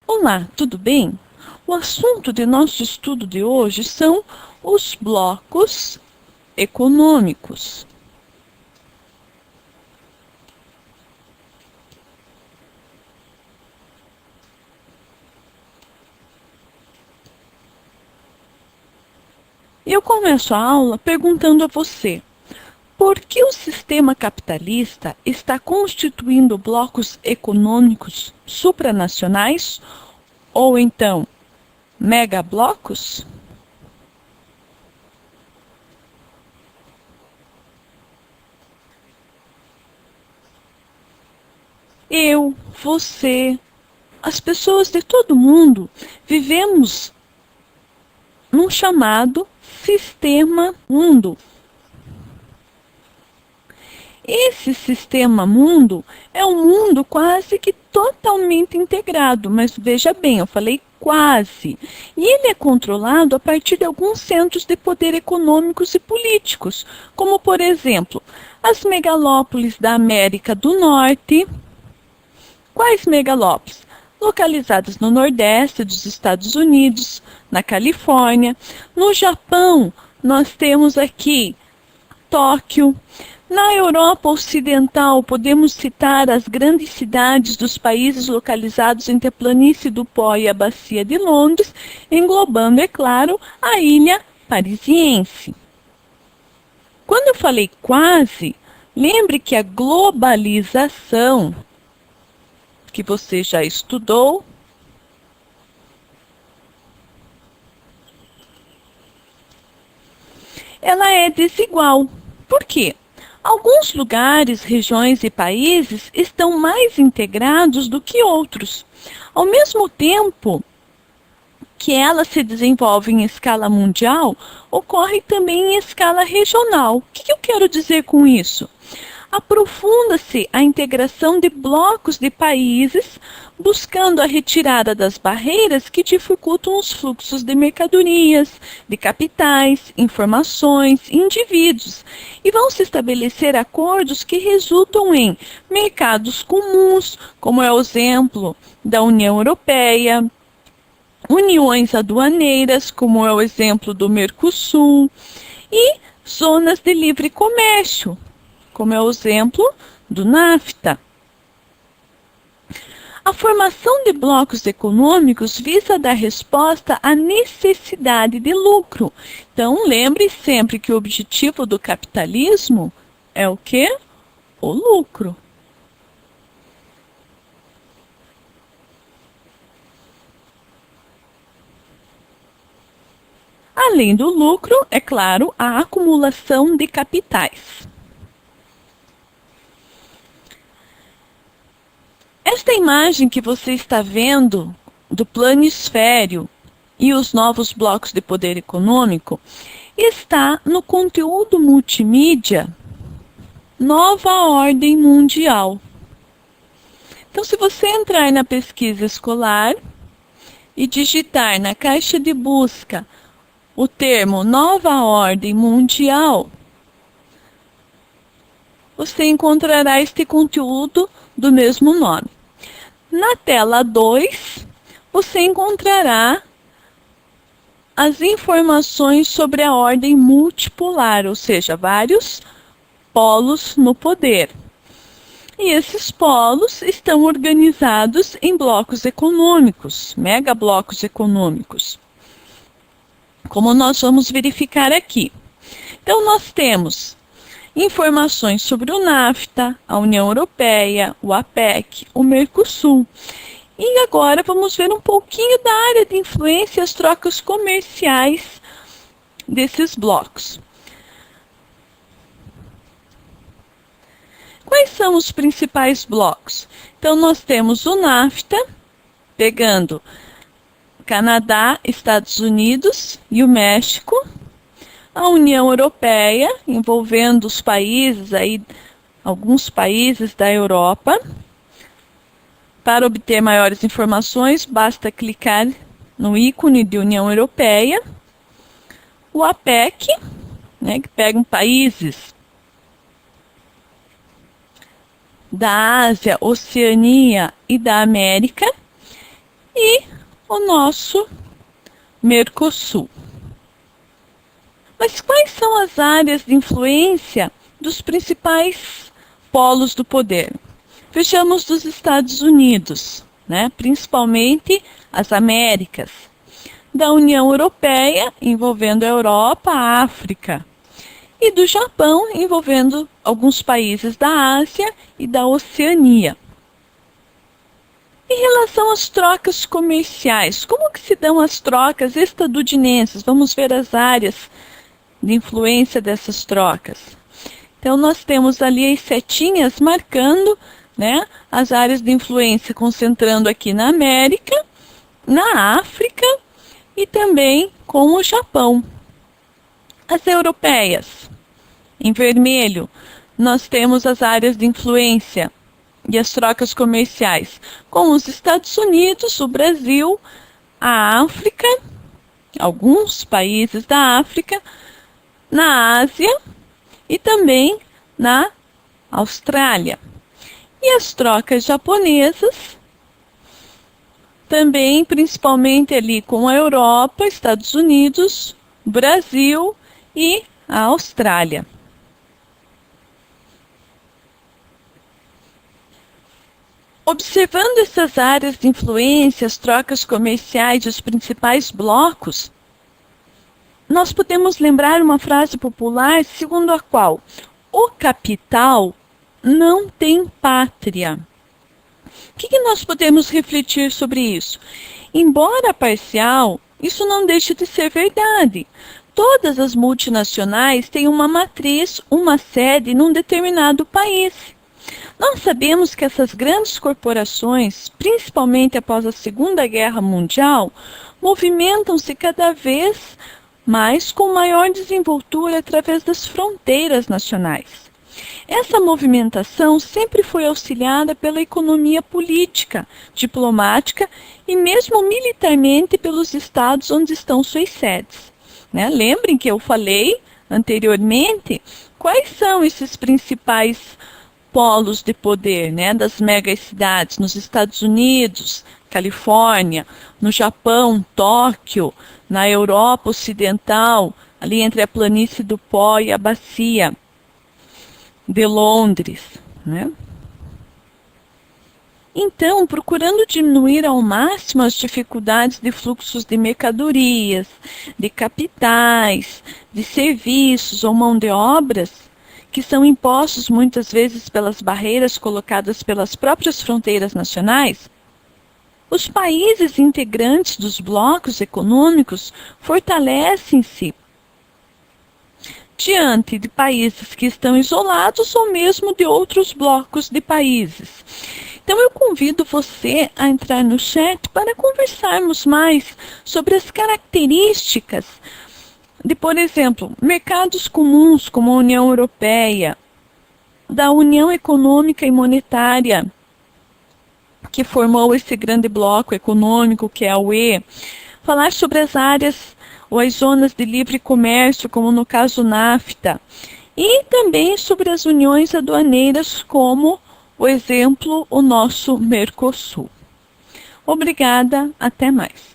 Olá, tudo bem? O assunto de nosso estudo de hoje são os blocos econômicos. Eu começo a aula perguntando a você: por que o sistema capitalista está constituindo blocos econômicos supranacionais ou então megablocos? Eu, você, as pessoas de todo mundo vivemos num chamado sistema mundo. Esse sistema mundo é um mundo quase que totalmente integrado, mas veja bem, eu falei quase. E ele é controlado a partir de alguns centros de poder econômicos e políticos, como por exemplo, as megalópolis da América do Norte. Quais megalópolis? Localizadas no Nordeste dos Estados Unidos, na Califórnia. No Japão, nós temos aqui Tóquio. Na Europa Ocidental, podemos citar as grandes cidades dos países localizados entre a planície do Pó e a Bacia de Londres, englobando, é claro, a ilha parisiense. Quando eu falei quase, lembre que a globalização, que você já estudou, ela é desigual. Por quê? Alguns lugares, regiões e países estão mais integrados do que outros. Ao mesmo tempo que ela se desenvolve em escala mundial, ocorre também em escala regional. O que eu quero dizer com isso? Aprofunda-se a integração de blocos de países, buscando a retirada das barreiras que dificultam os fluxos de mercadorias, de capitais, informações, indivíduos, e vão se estabelecer acordos que resultam em mercados comuns, como é o exemplo da União Europeia, uniões aduaneiras, como é o exemplo do Mercosul, e zonas de livre comércio, como é o exemplo do NAFTA. A formação de blocos econômicos visa dar resposta à necessidade de lucro. Então, lembre sempre que o objetivo do capitalismo é o quê? O lucro. Além do lucro, é claro, a acumulação de capitais. Esta imagem que você está vendo do planisfério e os novos blocos de poder econômico está no conteúdo multimídia Nova Ordem Mundial. Então, se você entrar na pesquisa escolar e digitar na caixa de busca o termo Nova Ordem Mundial, você encontrará este conteúdo do mesmo nome. Na tela 2, você encontrará as informações sobre a ordem multipolar, ou seja, vários polos no poder. E esses polos estão organizados em blocos econômicos, megablocos econômicos, como nós vamos verificar aqui. Então, nós temos informações sobre o NAFTA, a União Europeia, o APEC, o Mercosul. E agora vamos ver um pouquinho da área de influência e as trocas comerciais desses blocos. Quais são os principais blocos? Então, nós temos o NAFTA, pegando Canadá, Estados Unidos e o México. A União Europeia, envolvendo os países, alguns países da Europa. Para obter maiores informações, basta clicar no ícone de União Europeia. O APEC, que pegam países da Ásia, Oceania e da América. e o nosso Mercosul. Mas quais são as áreas de influência dos principais polos do poder? Vejamos dos Estados Unidos, né? Principalmente as Américas, da União Europeia, envolvendo a Europa, a África, e do Japão, envolvendo alguns países da Ásia e da Oceania. Em relação às trocas comerciais, como que se dão as trocas estadunidenses? Vamos ver as áreas de influência dessas trocas. Então, nós temos ali as setinhas marcando, né, as áreas de influência, concentrando aqui na América, na África e também com o Japão. As europeias, em vermelho, nós temos as áreas de influência e as trocas comerciais com os Estados Unidos, o Brasil, a África, alguns países da África, na Ásia e também na Austrália. E as trocas japonesas, também principalmente ali com a Europa, Estados Unidos, Brasil e a Austrália. Observando essas áreas de influência, as trocas comerciais e os principais blocos, nós podemos lembrar uma frase popular segundo a qual o capital não tem pátria. O que nós podemos refletir sobre isso? Embora parcial, isso não deixa de ser verdade. Todas as multinacionais têm uma matriz, uma sede num determinado país. Nós sabemos que essas grandes corporações, principalmente após a Segunda Guerra Mundial, movimentam-se cada vez mais com maior desenvoltura através das fronteiras nacionais. Essa movimentação sempre foi auxiliada pela economia política, diplomática e mesmo militarmente pelos estados onde estão suas sedes. Né? Lembrem que eu falei anteriormente quais são esses principais polos de poder, né, das megacidades nos Estados Unidos, Califórnia, no Japão, Tóquio, na Europa Ocidental, ali entre a planície do Pó e a bacia de Londres, né? Então, procurando diminuir ao máximo as dificuldades de fluxos de mercadorias, de capitais, de serviços ou mão de obras, que são impostos muitas vezes pelas barreiras colocadas pelas próprias fronteiras nacionais, os países integrantes dos blocos econômicos fortalecem-se diante de países que estão isolados ou mesmo de outros blocos de países. Então eu convido você a entrar no chat para conversarmos mais sobre as características de, por exemplo, mercados comuns como a União Europeia, da União Econômica e Monetária, que formou esse grande bloco econômico que é a UE, falar sobre as áreas ou as zonas de livre comércio, como no caso NAFTA, e também sobre as uniões aduaneiras, como o exemplo, o nosso Mercosul. Obrigada, até mais.